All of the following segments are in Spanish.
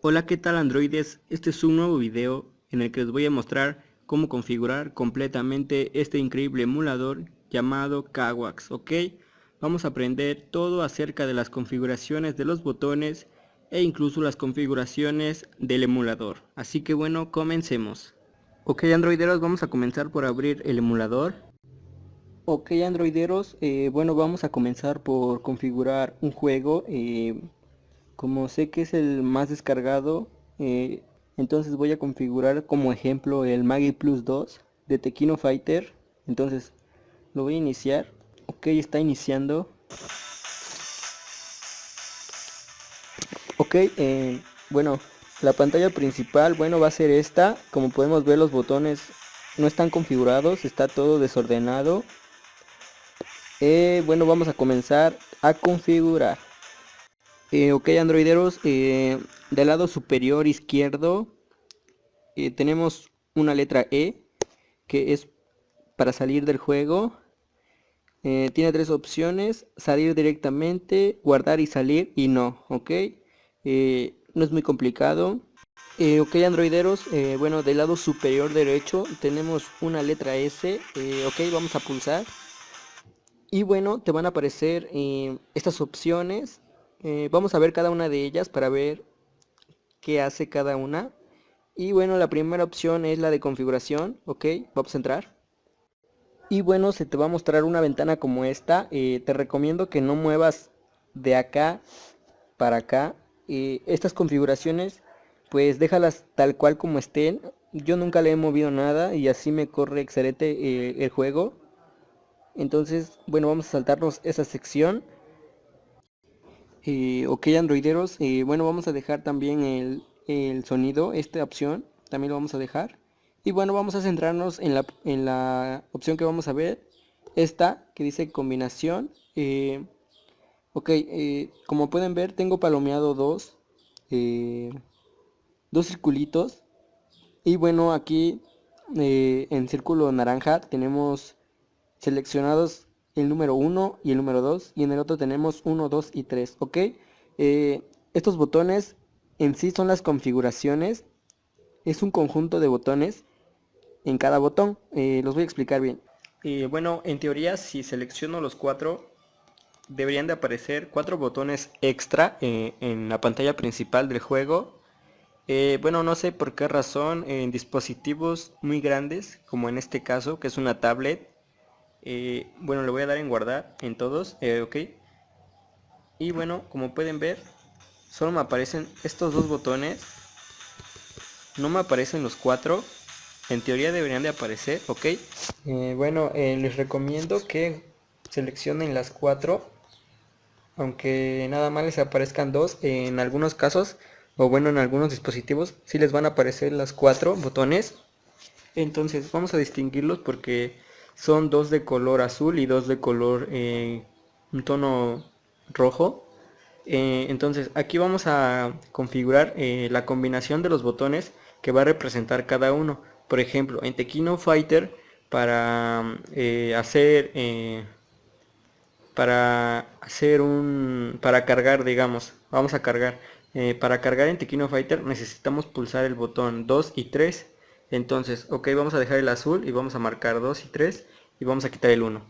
Hola, ¿qué tal androides? Este es un nuevo video en el que les voy a mostrar cómo configurar completamente este increíble emulador llamado Kawax, ¿ok? Vamos a aprender todo acerca de las configuraciones de los botones e incluso las configuraciones del emulador. Así que bueno, comencemos. Ok androideros, vamos a comenzar por abrir el emulador. Ok androideros, bueno, vamos a comenzar por configurar un juego. Como sé que es el más descargado, eh, entonces voy a configurar como ejemplo el Magi Plus 2 de Tekkino Fighter. Entonces lo voy a iniciar. Ok, está iniciando. Ok, bueno, la pantalla principal, bueno, va a ser esta. Como podemos ver, los botones no están configurados, está todo desordenado. Bueno, vamos a comenzar a configurar. Ok, androideros, del lado superior izquierdo tenemos una letra E que es para salir del juego. Tiene tres opciones: salir directamente, guardar y salir, y no, ok. No es muy complicado. Ok androideros, bueno, del lado superior derecho tenemos una letra S. Ok, vamos a pulsar y bueno, te van a aparecer estas opciones. Vamos a ver cada una de ellas para ver qué hace cada una. Y bueno, la primera opción es la de configuración. Ok, vamos a entrar. Y bueno, se te va a mostrar una ventana como esta. Te recomiendo que no muevas de acá para acá. Estas configuraciones, pues déjalas tal cual como estén. Yo nunca le he movido nada y así me corre excelente el juego. Entonces, bueno, vamos a saltarnos esa sección. Ok, androideros, bueno, vamos a dejar también el sonido, esta opción, también lo vamos a dejar. Y bueno, vamos a centrarnos en la opción que vamos a ver, esta que dice combinación. Ok, como pueden ver, tengo palomeado eh, dos circulitos. Y bueno, aquí en círculo naranja tenemos seleccionados el número uno y el número 2 y en el otro tenemos uno 2 y 3, ¿ok? Estos botones en sí son las configuraciones, es un conjunto de botones en cada botón. Los voy a explicar bien. Bueno, en teoría si selecciono los cuatro, deberían de aparecer cuatro botones extra en la pantalla principal del juego. Bueno, no sé por qué razón en dispositivos muy grandes, como en este caso, que es una tablet. Bueno, le voy a dar en guardar en todos, ok. Y bueno, como pueden ver, solo me aparecen estos dos botones, no me aparecen los cuatro. En teoría deberían de aparecer, ok. Bueno, les recomiendo que seleccionen las cuatro, aunque nada más les aparezcan dos. En algunos casos, o bueno, en algunos dispositivos, sí les van a aparecer las cuatro botones. Entonces vamos a distinguirlos porque son dos de color azul y dos de color un tono rojo. Entonces aquí vamos a configurar la combinación de los botones que va a representar cada uno. Por ejemplo, en Tekkino Fighter, para para cargar, digamos, vamos a cargar. Para cargar en Tekkino Fighter necesitamos pulsar el botón 2 y 3. Entonces, ok, vamos a dejar el azul y vamos a marcar 2 y 3 y vamos a quitar el 1.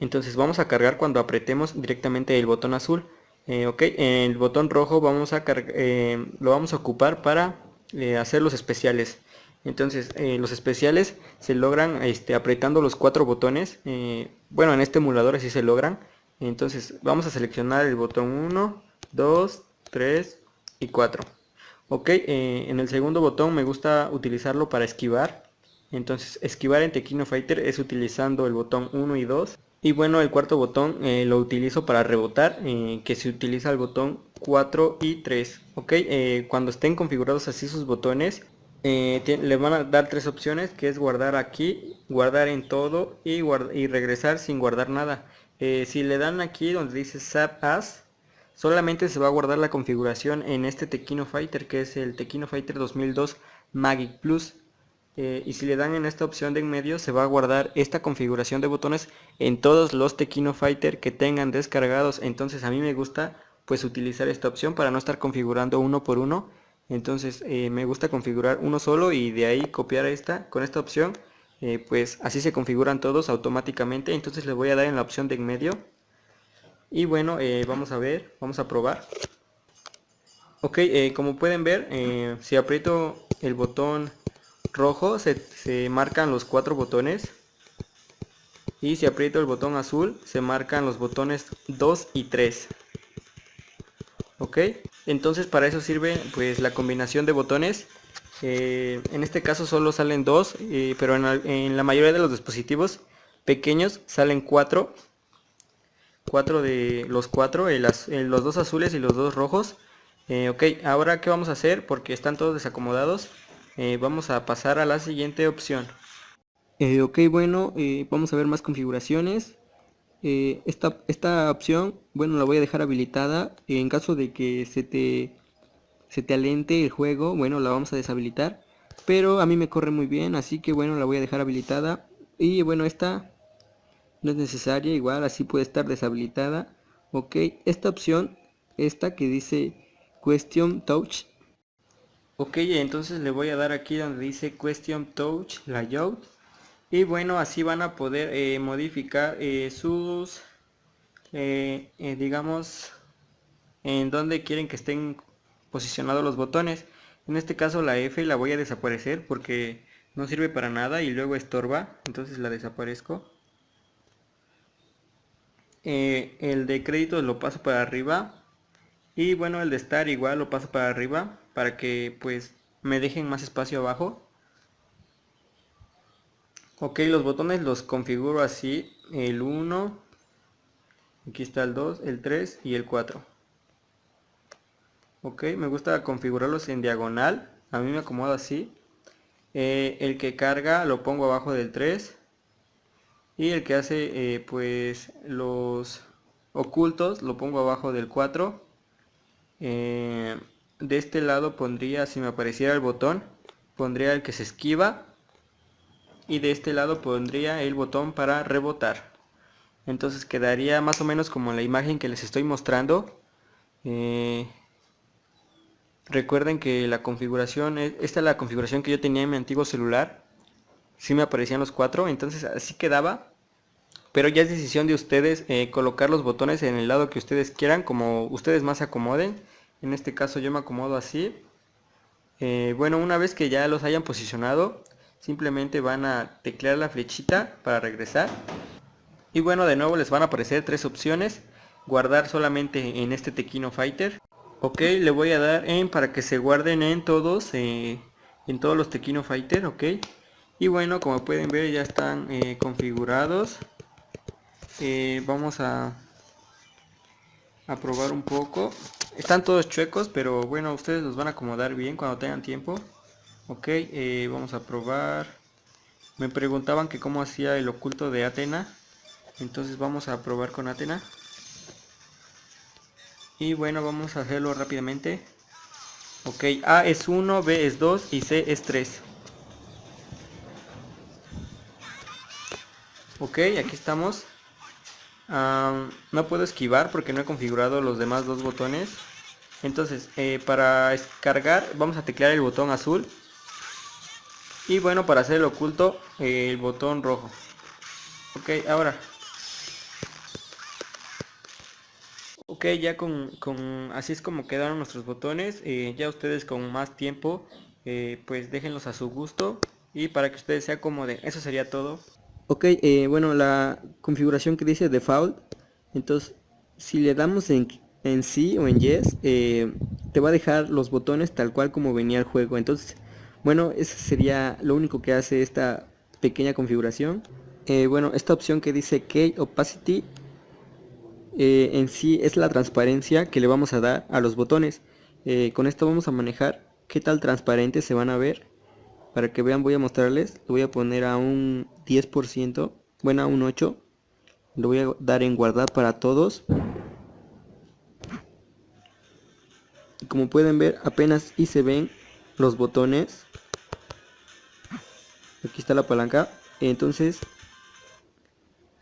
Entonces vamos a cargar cuando apretemos directamente el botón azul. Ok, el botón rojo lo vamos a ocupar para hacer los especiales. Entonces los especiales se logran apretando los cuatro botones. Bueno, en este emulador así se logran. Entonces vamos a seleccionar el botón 1, 2, 3 y 4. Ok, en el segundo botón me gusta utilizarlo para esquivar. Entonces esquivar en Tekkino Fighter es utilizando el botón 1 y 2. Y bueno, el cuarto botón lo utilizo para rebotar, que se utiliza el botón 4 y 3. Ok, cuando estén configurados así sus botones, le van a dar tres opciones, que es guardar aquí, guardar en todo y regresar sin guardar nada. Si le dan aquí donde dice Save As, solamente se va a guardar la configuración en este Tekkino Fighter, que es el Tekkino Fighter 2002 Magic Plus. Y si le dan en esta opción de en medio, se va a guardar esta configuración de botones en todos los Tekkino Fighter que tengan descargados. Entonces a mí me gusta pues utilizar esta opción para no estar configurando uno por uno. Entonces me gusta configurar uno solo y de ahí copiar con esta opción. Pues así se configuran todos automáticamente. Entonces le voy a dar en la opción de en medio. Y bueno, vamos a ver, vamos a probar. Ok, como pueden ver, si aprieto el botón rojo se marcan los 4 botones. Y si aprieto el botón azul se marcan los botones 2 y 3. Ok, entonces para eso sirve pues la combinación de botones. En este caso solo salen 2, pero en la mayoría de los dispositivos pequeños salen 4. 4 de los 4, los 2 azules y los 2 rojos. Ok, ahora ¿qué vamos a hacer? Porque están todos desacomodados. Vamos a pasar a la siguiente opción. Ok, bueno, vamos a ver más configuraciones. Esta opción, bueno, la voy a dejar habilitada. En caso de que se te alente el juego, bueno, la vamos a deshabilitar. Pero a mí me corre muy bien, así que bueno, la voy a dejar habilitada. Y bueno, esta no es necesaria, igual así puede estar deshabilitada. Ok, esta opción, esta que dice Question Touch. Ok, entonces le voy a dar aquí donde dice Question Touch Layout. Y bueno, así van a poder modificar sus, digamos, en donde quieren que estén posicionados los botones. En este caso la F la voy a desaparecer porque no sirve para nada y luego estorba, entonces la desaparezco. El de crédito lo paso para arriba y bueno, el de estar igual lo paso para arriba para que pues me dejen más espacio abajo. Ok, los botones los configuro así: el 1, aquí está el 2, el 3 y el 4. Ok, me gusta configurarlos en diagonal, a mí me acomoda así. El que carga lo pongo abajo del 3 y el que hace pues los ocultos lo pongo abajo del 4. De este lado pondría, si me apareciera el botón, pondría el que se esquiva y de este lado pondría el botón para rebotar. Entonces quedaría más o menos como la imagen que les estoy mostrando. Eh, Recuerden que la configuración, esta es la configuración que yo tenía en mi antiguo celular. Sí me aparecían los 4, entonces así quedaba. Pero ya es decisión de ustedes colocar los botones en el lado que ustedes quieran, como ustedes más se acomoden. En este caso yo me acomodo así. Bueno, una vez que ya los hayan posicionado, simplemente van a teclear la flechita para regresar. Y bueno, de nuevo les van a aparecer 3 opciones. Guardar solamente en este Tequino Fighter. Ok, le voy a dar en para que se guarden en todos los Tequino Fighter, ok. Y bueno, como pueden ver ya están configurados. Vamos a probar un poco. Están todos chuecos, pero bueno, ustedes los van a acomodar bien cuando tengan tiempo. Ok, vamos a probar. Me preguntaban que cómo hacía el oculto de Athena. Entonces vamos a probar con Athena. Y bueno, vamos a hacerlo rápidamente. Ok, A es 1, B es 2 y C es 3. Ok, aquí estamos. No puedo esquivar porque no he configurado los demás dos botones. Entonces, para cargar vamos a teclear el botón azul. Y bueno, para hacer el oculto, el botón rojo. Ok, ahora. Ok, ya así es como quedaron nuestros botones. Ya ustedes con más tiempo, pues déjenlos a su gusto. Y para que ustedes se acomoden. Eso sería todo. Ok, bueno, la configuración que dice default, entonces si le damos en sí o en yes, te va a dejar los botones tal cual como venía el juego. Entonces, bueno, eso sería lo único que hace esta pequeña configuración. Bueno, esta opción que dice Key Opacity, en sí es la transparencia que le vamos a dar a los botones. Con esto vamos a manejar qué tal transparentes se van a ver. Para que vean, voy a mostrarles. Lo voy a poner a un 10%, bueno, a un 8%. Lo voy a dar en guardar para todos. Y como pueden ver, apenas y se ven los botones. Aquí está la palanca. Entonces,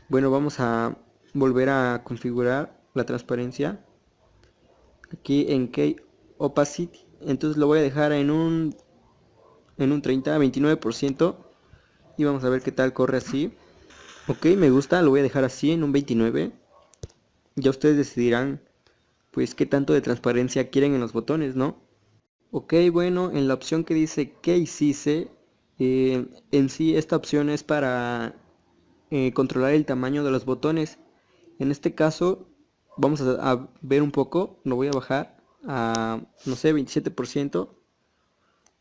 bueno, vamos a volver a configurar la transparencia. Aquí en Key Opacity. entonces lo voy a dejar en un 29%. Y vamos a ver qué tal corre así. Ok, me gusta, lo voy a dejar así en un 29. Ya ustedes decidirán pues qué tanto de transparencia quieren en los botones, ¿no? Ok, bueno, en la opción que dice ¿qué hiciste? En sí esta opción es para controlar el tamaño de los botones. En este caso vamos a ver un poco, lo voy a bajar a, no sé, 27%.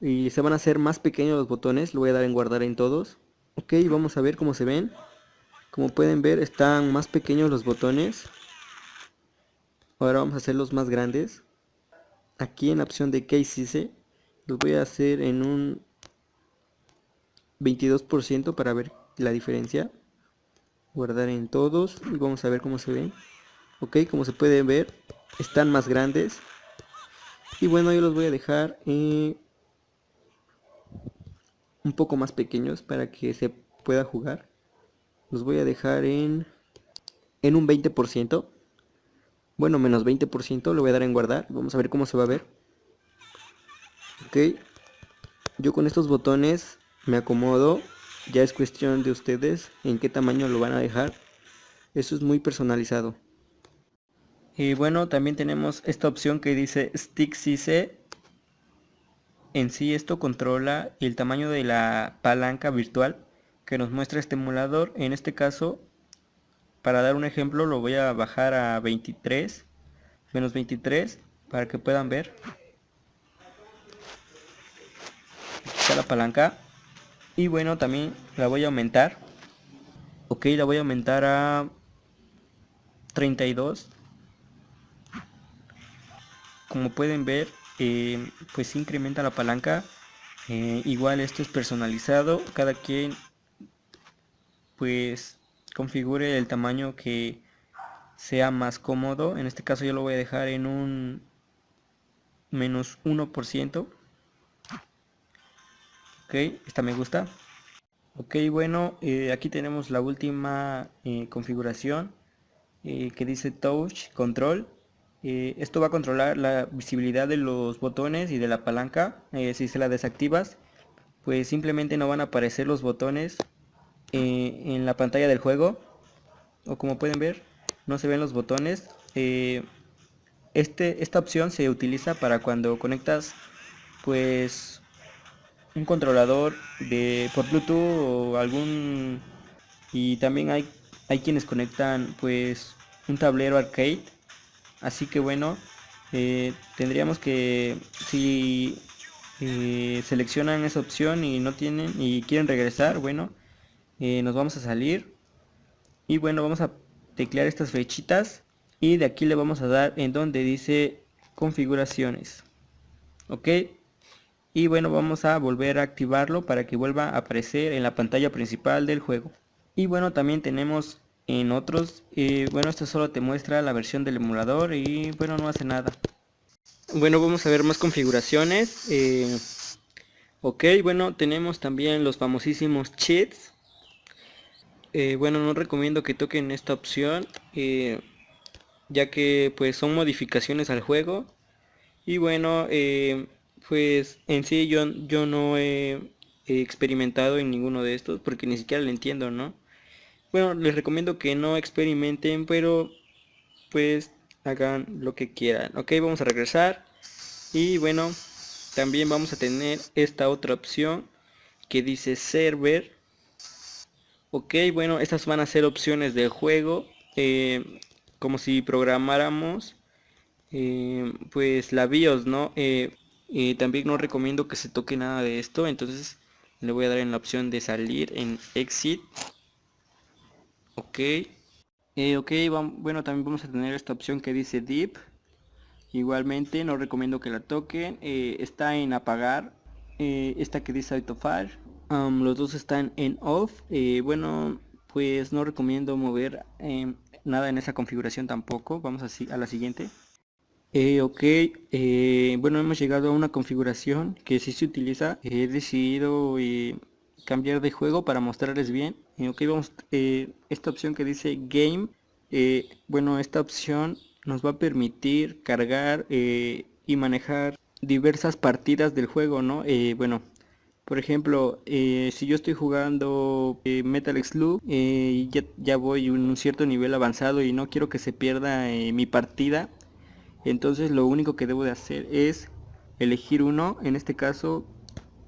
Y se van a hacer más pequeños los botones, lo voy a dar en guardar en todos. Ok, vamos a ver cómo se ven. Como pueden ver, están más pequeños los botones. Ahora vamos a hacerlos más grandes. Aquí en la opción de Case hice, los voy a hacer en un 22% para ver la diferencia. Guardar en todos y vamos a ver cómo se ven. Ok, como se puede ver, están más grandes. Y bueno, yo los voy a dejar un poco más pequeños para que se pueda jugar. Los voy a dejar en un 20%. Bueno, menos 20%, lo voy a dar en guardar. Vamos a ver cómo se va a ver. Ok, yo con estos botones me acomodo. Ya es cuestión de ustedes en qué tamaño lo van a dejar. Eso es muy personalizado. Y bueno, también tenemos esta opción que dice Stick CC. En sí esto controla el tamaño de la palanca virtual que nos muestra este emulador. En este caso, para dar un ejemplo, lo voy a bajar a 23, menos 23, para que puedan ver. Aquí está la palanca. Y bueno, también la voy a aumentar. Ok, la voy a aumentar a 32. Como pueden ver, pues incrementa la palanca. Igual esto es personalizado. Cada quien pues configure el tamaño que sea más cómodo. En este caso yo lo voy a dejar en un menos 1%. Ok, esta me gusta. Ok, bueno, aquí tenemos la última configuración que dice Touch Control. Esto va a controlar la visibilidad de los botones y de la palanca. Si se la desactivas, pues simplemente no van a aparecer los botones en la pantalla del juego. O como pueden ver, no se ven los botones. Esta opción se utiliza para cuando conectas pues un controlador por Bluetooth o algún, y también hay quienes conectan pues un tablero arcade. Así que bueno, tendríamos que, si seleccionan esa opción y no tienen y quieren regresar, bueno, nos vamos a salir y bueno, vamos a teclear estas flechitas y de aquí le vamos a dar en donde dice configuraciones. Ok, y bueno, vamos a volver a activarlo para que vuelva a aparecer en la pantalla principal del juego. Y bueno, también tenemos en otros, bueno, esto solo te muestra la versión del emulador y bueno, no hace nada. Bueno, vamos a ver más configuraciones. Ok, bueno, tenemos también los famosísimos cheats. Bueno, no recomiendo que toquen esta opción, ya que pues son modificaciones al juego. Y bueno, pues en sí yo no he experimentado en ninguno de estos porque ni siquiera lo entiendo, ¿no? Bueno, les recomiendo que no experimenten, pero pues hagan lo que quieran. Ok, vamos a regresar. Y bueno, también vamos a tener esta otra opción que dice server. Ok, bueno, estas van a ser opciones del juego. Como si programáramos pues la BIOS, ¿no? También no recomiendo que se toque nada de esto, entonces le voy a dar en la opción de salir en Exit. Ok, ok, bueno, también vamos a tener esta opción que dice Deep. Igualmente no recomiendo que la toquen. Está en apagar. Esta que dice Autofire. Los dos están en off. Bueno, pues no recomiendo mover nada en esa configuración tampoco. Vamos a la siguiente. Ok, bueno, hemos llegado a una configuración que sí se utiliza. He decidido cambiar de juego para mostrarles bien. Ok, vamos, esta opción que dice Game. Bueno, esta opción nos va a permitir cargar y manejar diversas partidas del juego, ¿no? Bueno, por ejemplo, si yo estoy jugando Metal Slug y ya voy en un cierto nivel avanzado y no quiero que se pierda mi partida, entonces lo único que debo de hacer es elegir uno. En este caso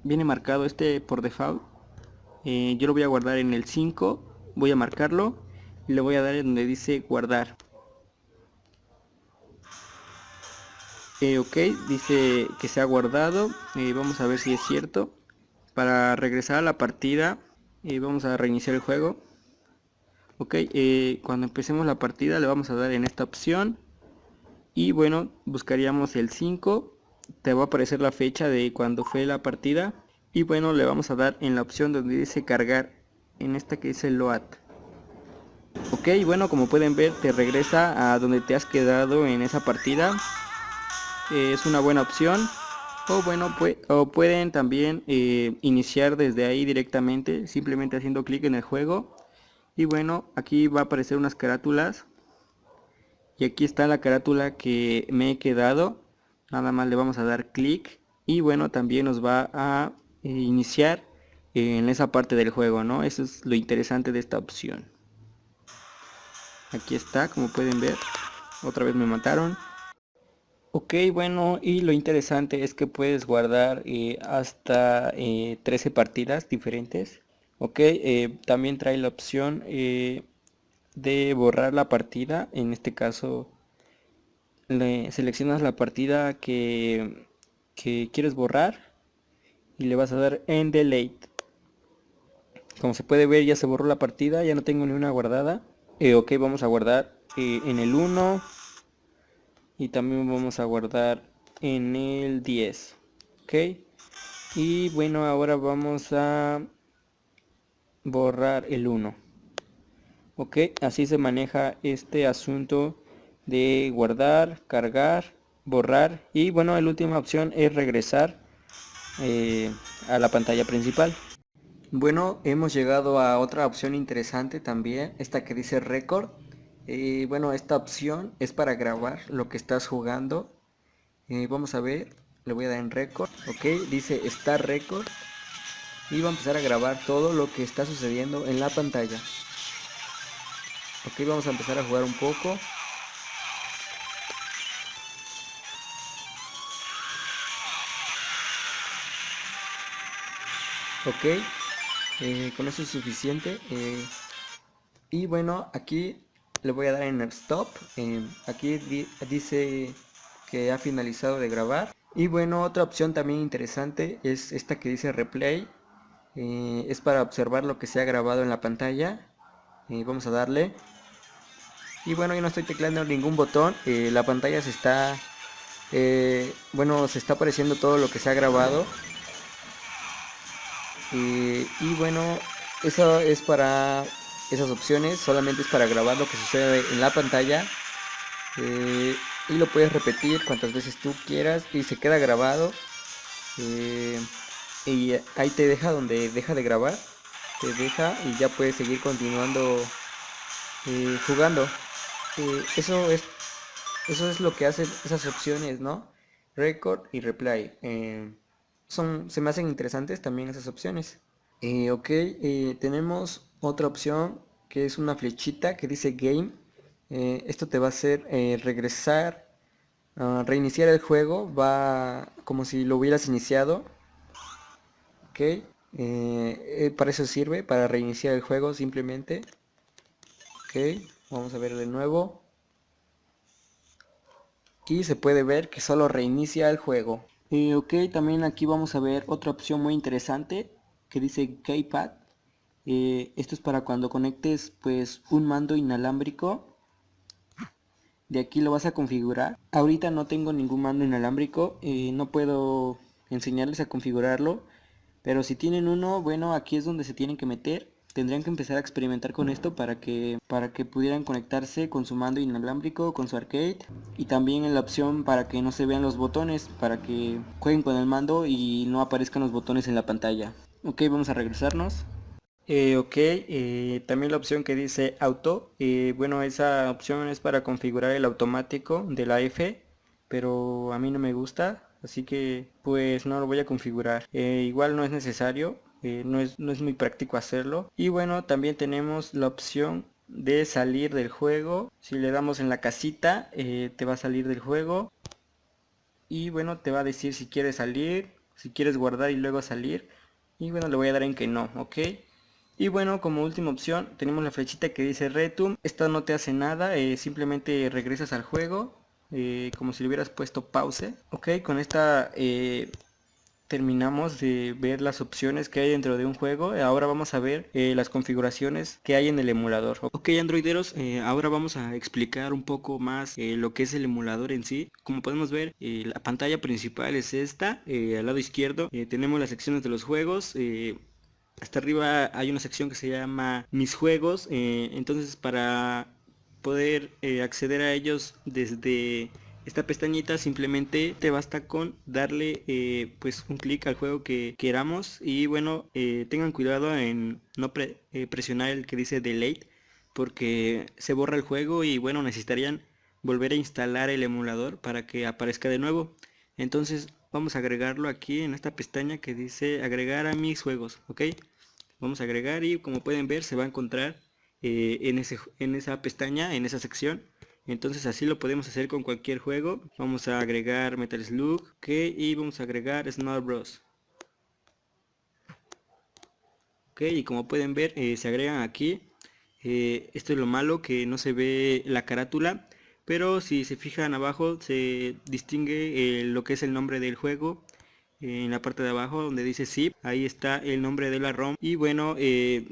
viene marcado este por default. Yo lo voy a guardar en el 5, voy a marcarlo y le voy a dar en donde dice guardar. Ok, dice que se ha guardado. Vamos a ver si es cierto. Para regresar a la partida, vamos a reiniciar el juego. Ok, cuando empecemos la partida le vamos a dar en esta opción. Y bueno, buscaríamos el 5. Te va a aparecer la fecha de cuando fue la partida. Y bueno, le vamos a dar en la opción donde dice cargar, en esta que dice load. Ok, bueno, como pueden ver, te regresa a donde te has quedado en esa partida. Es una buena opción. O bueno, o pueden también iniciar desde ahí directamente, simplemente haciendo clic en el juego. Y bueno, aquí va a aparecer unas carátulas. Y aquí está la carátula que me he quedado. Nada más le vamos a dar clic. Y bueno, también nos va a iniciar en esa parte del juego, ¿no? Eso es lo interesante de esta opción. Aquí está, como pueden ver. Otra vez me mataron. Ok, bueno, y lo interesante es que puedes guardar hasta 13 partidas diferentes. Ok, también trae la opción de borrar la partida. En este caso, le seleccionas la partida que quieres borrar y le vas a dar en delete. Como se puede ver, ya se borró la partida, ya no tengo ni una guardada. Ok, vamos a guardar en el 1 y también vamos a guardar en el 10. Ok, y bueno, ahora vamos a borrar el 1. Ok, así se maneja este asunto de guardar, cargar, borrar. Y bueno, la última opción es regresar a la pantalla principal. Bueno, hemos llegado a otra opción interesante también, esta que dice record. Bueno, esta opción es para grabar lo que estás jugando. Vamos a ver, le voy a dar en record. Ok, dice start record y va a empezar a grabar todo lo que está sucediendo en la pantalla. Ok, vamos a empezar a jugar un poco. Ok, con eso es suficiente. Y bueno, aquí le voy a dar en el stop. Aquí dice que ha finalizado de grabar. Y bueno, otra opción también interesante es esta que dice replay. Es para observar lo que se ha grabado en la pantalla. Vamos a darle. Y bueno, yo no estoy tecleando ningún botón. La pantalla se está... bueno, se está apareciendo todo lo que se ha grabado. Y bueno, eso es para esas opciones, solamente es para grabar lo que sucede en la pantalla. Y lo puedes repetir cuantas veces tú quieras y se queda grabado. eh, y ahí te deja donde deja de grabar, te deja y ya puedes seguir continuando jugando. Eso es lo que hacen esas opciones, ¿no? Record y replay. Se me hacen interesantes también esas opciones. Ok, tenemos otra opción que es una flechita que dice Game. Esto te va a hacer regresar, reiniciar el juego. Va como si lo hubieras iniciado. Ok, para eso sirve, para reiniciar el juego simplemente. Ok, vamos a ver de nuevo. Y se puede ver que solo reinicia el juego. Ok, también aquí vamos a ver otra opción muy interesante que dice Keypad. Esto es para cuando conectes pues un mando inalámbrico. De aquí lo vas a configurar. Ahorita no tengo ningún mando inalámbrico, no puedo enseñarles a configurarlo. Pero si tienen uno, bueno, aquí es donde se tienen que meter. Tendrían que empezar a experimentar con esto para que pudieran conectarse con su mando inalámbrico, con su arcade. Y también en la opción para que no se vean los botones, para que jueguen con el mando y no aparezcan los botones en la pantalla. Ok, vamos a regresarnos. Ok, también la opción que dice auto, bueno, esa opción es para configurar el automático de la F, pero a mí no me gusta, así que pues no lo voy a configurar. Igual no es necesario, no es muy práctico hacerlo. Y bueno, también tenemos la opción de salir del juego. Si le damos en la casita, te va a salir del juego. Y bueno, te va a decir si quieres salir, si quieres guardar y luego salir. Y bueno, le voy a dar en que no, ¿ok? Y bueno, como última opción tenemos la flechita que dice Return. Esta no te hace nada, simplemente regresas al juego, como si le hubieras puesto pause. Ok, con esta terminamos de ver las opciones que hay dentro de un juego. Ahora vamos a ver las configuraciones que hay en el emulador. Ok, androideros, ahora vamos a explicar un poco más lo que es el emulador en sí. Como podemos ver, la pantalla principal es esta. Al lado izquierdo tenemos las secciones de los juegos. Hasta arriba hay una sección que se llama Mis juegos. Entonces, para poder acceder a ellos desde esta pestañita, simplemente te basta con darle pues un clic al juego que queramos. Y bueno, tengan cuidado en no presionar el que dice Delete, porque se borra el juego y bueno, necesitarían volver a instalar el emulador para que aparezca de nuevo. Entonces vamos a agregarlo aquí en esta pestaña que dice agregar a mis juegos. Ok, vamos a agregar y como pueden ver se va a encontrar en esa pestaña, en esa sección. Entonces así lo podemos hacer con cualquier juego. Vamos a agregar Metal Slug, ok, y vamos a agregar Smash Bros. Ok, y como pueden ver se agregan aquí. Esto es lo malo, que no se ve la carátula, pero si se fijan abajo se distingue lo que es el nombre del juego. En la parte de abajo donde dice zip, ahí está el nombre de la ROM. Y bueno,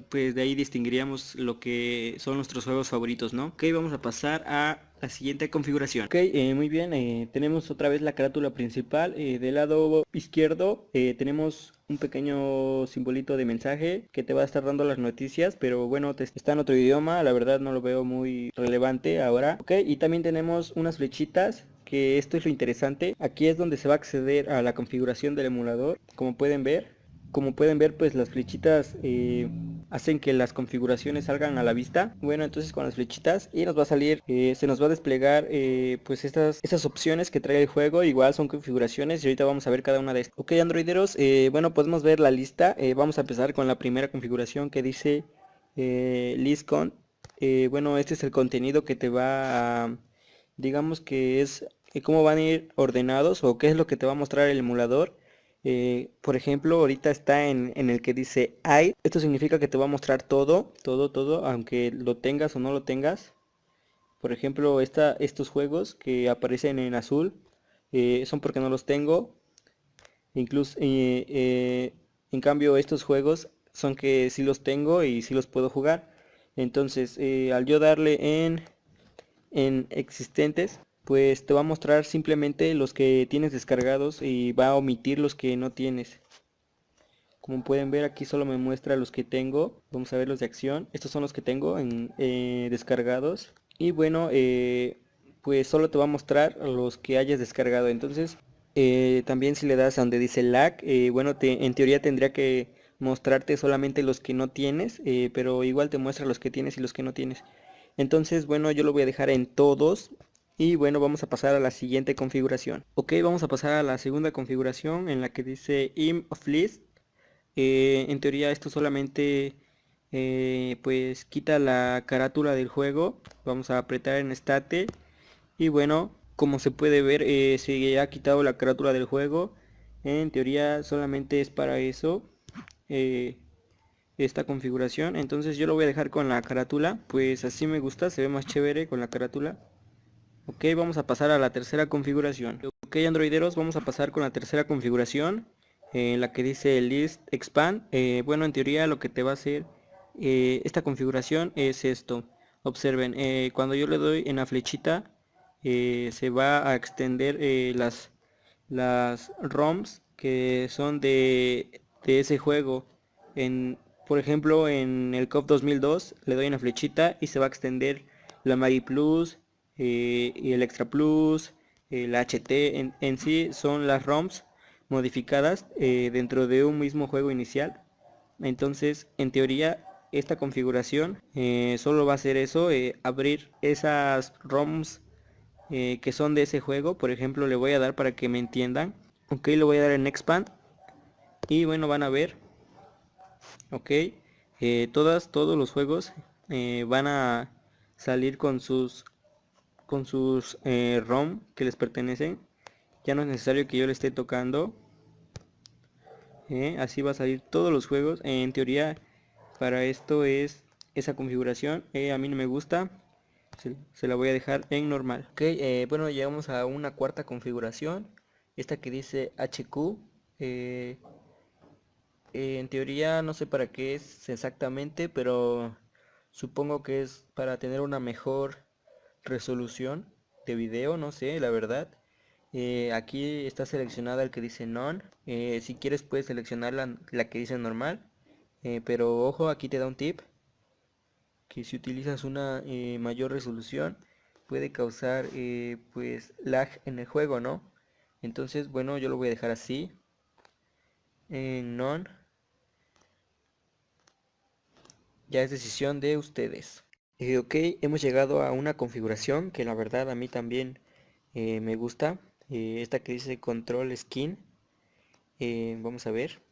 pues de ahí distinguiríamos lo que son nuestros juegos favoritos, ¿no? Ok, vamos a pasar a la siguiente configuración. Ok, muy bien, tenemos otra vez la carátula principal. Del lado izquierdo tenemos un pequeño simbolito de mensaje que te va a estar dando las noticias, pero bueno, está en otro idioma, la verdad no lo veo muy relevante ahora. Ok, y también tenemos unas flechitas, que esto es lo interesante. Aquí es donde se va a acceder a la configuración del emulador. Como pueden ver, pues las flechitas hacen que las configuraciones salgan a la vista. Bueno, entonces con las flechitas y nos va a salir, se nos va a desplegar pues estas opciones que trae el juego. Igual son configuraciones y ahorita vamos a ver cada una de estas. Ok, androideros, bueno, podemos ver la lista. Vamos a empezar con la primera configuración que dice listcon. Bueno, este es el contenido que te va a, digamos que es cómo van a ir ordenados o qué es lo que te va a mostrar el emulador. Por ejemplo, ahorita está en el que dice hide. Esto significa que te va a mostrar todo, todo, todo, aunque lo tengas o no lo tengas. Por ejemplo, estos juegos que aparecen en azul son porque no los tengo. Incluso, en cambio, estos juegos son que sí los tengo y sí los puedo jugar. Entonces, al yo darle en existentes, pues te va a mostrar simplemente los que tienes descargados y va a omitir los que no tienes. Como pueden ver, aquí solo me muestra los que tengo. Vamos a ver los de acción. Estos son los que tengo descargados. Y bueno, pues solo te va a mostrar los que hayas descargado. Entonces, también si le das a donde dice lag, bueno, en teoría tendría que mostrarte solamente los que no tienes, pero igual te muestra los que tienes y los que no tienes. Entonces, bueno, yo lo voy a dejar en todos. Y bueno, vamos a pasar a la siguiente configuración. Ok, vamos a pasar a la segunda configuración en la que dice im of list. En teoría esto solamente pues quita la carátula del juego. Vamos a apretar en state. Y bueno, como se puede ver, se ha quitado la carátula del juego. En teoría solamente es para eso. Esta configuración, entonces yo lo voy a dejar con la carátula, pues así me gusta, se ve más chévere con la carátula. Ok, vamos a pasar a la tercera configuración. Ok, androideros, vamos a pasar con la tercera configuración, en la que dice list expand. Bueno, en teoría lo que te va a hacer esta configuración es esto. Observen, cuando yo le doy en la flechita, se va a extender las ROMs que son de ese juego. Por ejemplo, en el COP 2002 le doy una flechita y se va a extender la Magi Plus y el Extra Plus, el HT. En sí son las ROMs modificadas dentro de un mismo juego inicial. Entonces, en teoría, esta configuración solo va a hacer eso, abrir esas ROMs que son de ese juego. Por ejemplo, le voy a dar para que me entiendan. Ok, le voy a dar en Expand. Y bueno, van a ver. Ok. Todos los juegos van a salir con sus ROM que les pertenecen. Ya no es necesario que yo le esté tocando. Así va a salir todos los juegos. En teoría, para esto es esa configuración. A mí no me gusta. Se la voy a dejar en normal. Ok, bueno, llegamos a una cuarta configuración. Esta que dice HQ. eh, en teoría no sé para qué es exactamente, pero supongo que es para tener una mejor resolución de video, no sé, la verdad. Aquí está seleccionada el que dice None. Si quieres puedes seleccionar la que dice normal. Pero ojo, aquí te da un tip, que si utilizas una mayor resolución puede causar pues lag en el juego, ¿no? Entonces, bueno, yo lo voy a dejar así, en None. Ya es decisión de ustedes. Ok, hemos llegado a una configuración que la verdad a mí también me gusta. Esta que dice Control Skin. Vamos a ver.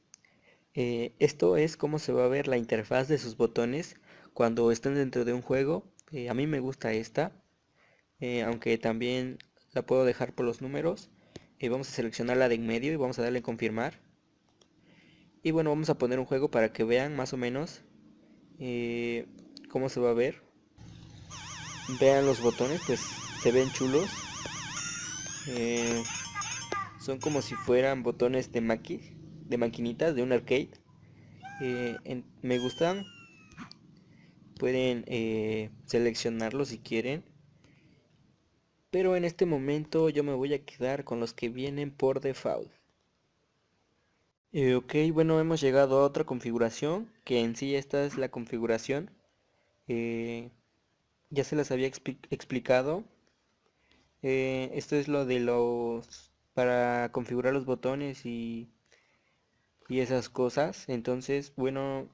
Esto es cómo se va a ver la interfaz de sus botones cuando están dentro de un juego. A mí me gusta esta, aunque también la puedo dejar por los números. Vamos a seleccionar la de en medio y vamos a darle en confirmar. Y bueno, vamos a poner un juego para que vean más o menos eh, cómo se va a ver. Vean los botones, pues se ven chulos. Eh, Son como si fueran botones de maquinitas de un arcade. Me gustan. Pueden seleccionarlos si quieren. Pero en este momento yo me voy a quedar con los que vienen por default. Ok, bueno, hemos llegado a otra configuración, que en sí esta es la configuración. Eh, ya se las había explicado. Esto es lo de los para configurar los botones y esas cosas. Entonces, bueno,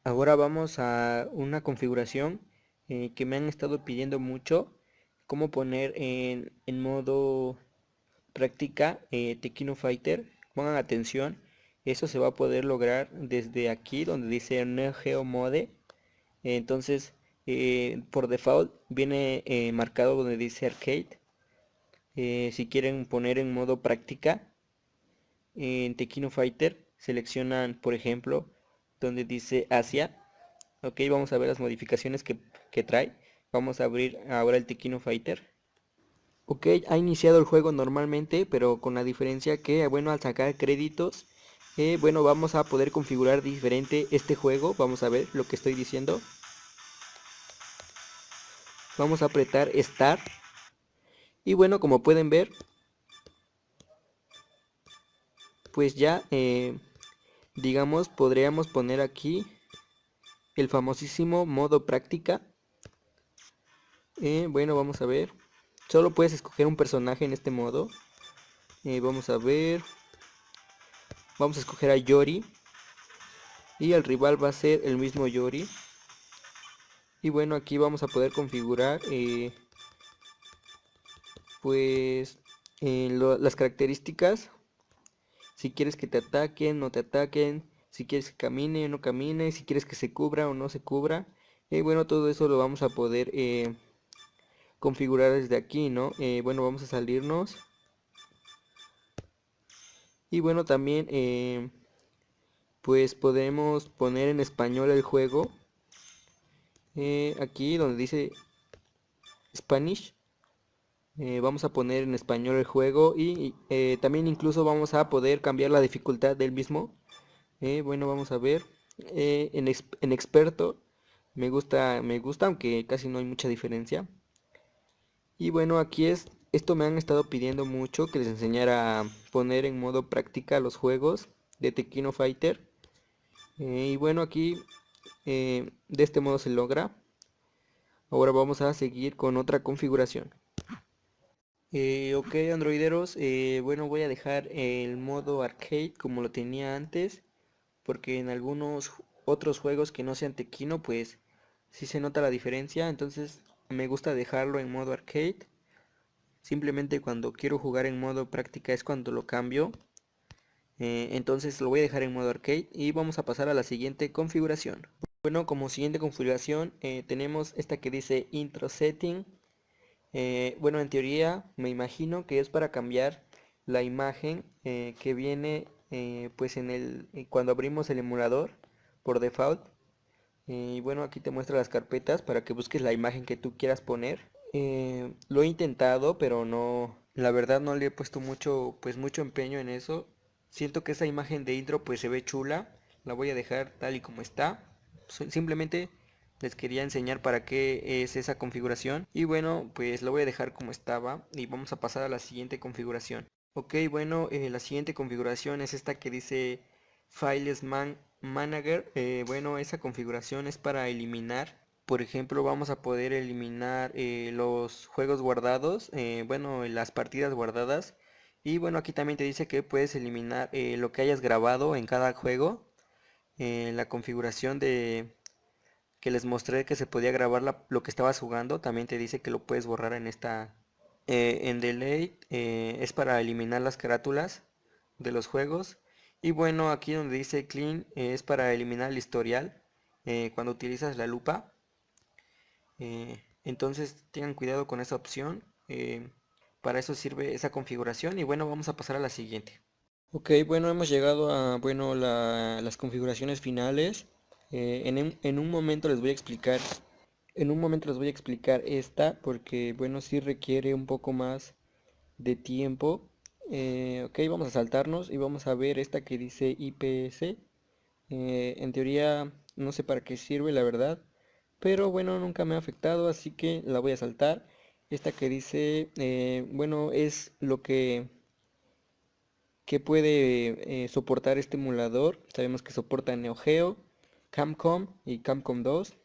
ahora vamos a una configuración que me han estado pidiendo mucho. Cómo poner en modo práctica Tekkino Fighter. Pongan atención. Eso se va a poder lograr desde aquí donde dice Neo Geo Mode. Entonces, por default viene marcado donde dice Arcade. Si quieren poner en modo práctica en Tekkino Fighter, seleccionan por ejemplo donde dice Asia. Ok, vamos a ver las modificaciones que trae. Vamos a abrir ahora el Tekkino Fighter. Ok, ha iniciado el juego normalmente, pero con la diferencia que, bueno, al sacar créditos, bueno, vamos a poder configurar diferente este juego. Vamos a ver lo que estoy diciendo. Vamos a apretar Start. Y bueno, como pueden ver, pues ya, digamos, podríamos poner aquí el famosísimo modo práctica. Bueno, vamos a ver. Solo puedes escoger un personaje en este modo. Vamos a ver. Vamos a escoger a Yori. Y el rival va a ser el mismo Yori. Y bueno, aquí vamos a poder configurar pues las características. Si quieres que te ataquen, no te ataquen. Si quieres que camine o no camine. Si quieres que se cubra o no se cubra. Bueno, todo eso lo vamos a poder configurar desde aquí, ¿no? Bueno, vamos a salirnos. Y bueno, también pues podemos poner en español el juego. Aquí donde dice Spanish. Vamos a poner en español el juego y también incluso vamos a poder cambiar la dificultad del mismo. Bueno, vamos a ver. En experto me gusta, aunque casi no hay mucha diferencia. Y bueno, esto me han estado pidiendo mucho que les enseñara a poner en modo práctica los juegos de Tekkino Fighter. Y bueno, aquí de este modo se logra. Ahora vamos a seguir con otra configuración. Ok, androideros, bueno, voy a dejar el modo arcade como lo tenía antes, porque en algunos otros juegos que no sean Tekkino, pues sí se nota la diferencia. Entonces me gusta dejarlo en modo arcade. simplemente cuando quiero jugar en modo práctica es cuando lo cambio. Entonces lo voy a dejar en modo arcade y vamos a pasar a la siguiente configuración. Bueno, como siguiente configuración tenemos esta que dice Intro Setting. Bueno, en teoría me imagino que es para cambiar la imagen que viene pues cuando abrimos el emulador por default. Y bueno, aquí te muestra las carpetas para que busques la imagen que tú quieras poner. Lo he intentado, pero no, la verdad no le he puesto mucho empeño en eso. Siento que esa imagen de intro pues se ve chula. La voy a dejar tal y como está. Simplemente les quería enseñar para qué es esa configuración. Y bueno, pues lo voy a dejar como estaba y vamos a pasar a la siguiente configuración. Ok, bueno, la siguiente configuración es esta que dice Files Manager. Bueno, esa configuración es para eliminar. Por ejemplo, vamos a poder eliminar los juegos guardados, bueno, las partidas guardadas. Y bueno, aquí también te dice que puedes eliminar lo que hayas grabado en cada juego. La configuración de que les mostré que se podía grabar lo que estabas jugando, también te dice que lo puedes borrar en esta. En Delete es para eliminar las carátulas de los juegos. Y bueno, aquí donde dice Clean es para eliminar el historial cuando utilizas la lupa. Entonces tengan cuidado con esa opción. Para eso sirve esa configuración. Y bueno, vamos a pasar a la siguiente. Ok, bueno, hemos llegado a bueno, las configuraciones finales. En un momento les voy a explicar. En un momento les voy a explicar esta porque bueno, sí requiere un poco más de tiempo. Ok, vamos a saltarnos y vamos a ver esta que dice IPS. En teoría no sé para qué sirve la verdad, pero bueno, nunca me ha afectado, así que la voy a saltar. Esta que dice, bueno, es lo que puede soportar este emulador. Sabemos que soporta Neo Geo, Capcom y Capcom 2.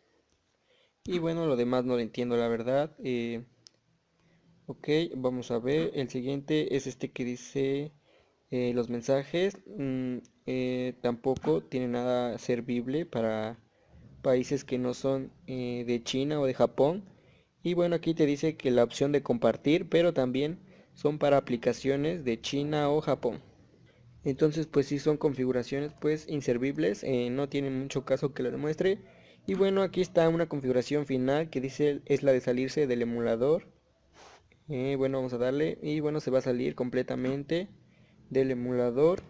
Y bueno, lo demás no lo entiendo la verdad. Ok, vamos a ver. El siguiente es este que dice los mensajes. Tampoco tiene nada servible para países que no son de China o de Japón. Y bueno, aquí te dice que la opción de compartir, pero también son para aplicaciones de China o Japón. Entonces, pues sí son configuraciones pues inservibles, no tienen mucho caso que lo demuestre. Y bueno, aquí está una configuración final que dice es la de salirse del emulador. Bueno, vamos a darle y bueno, se va a salir completamente del emulador.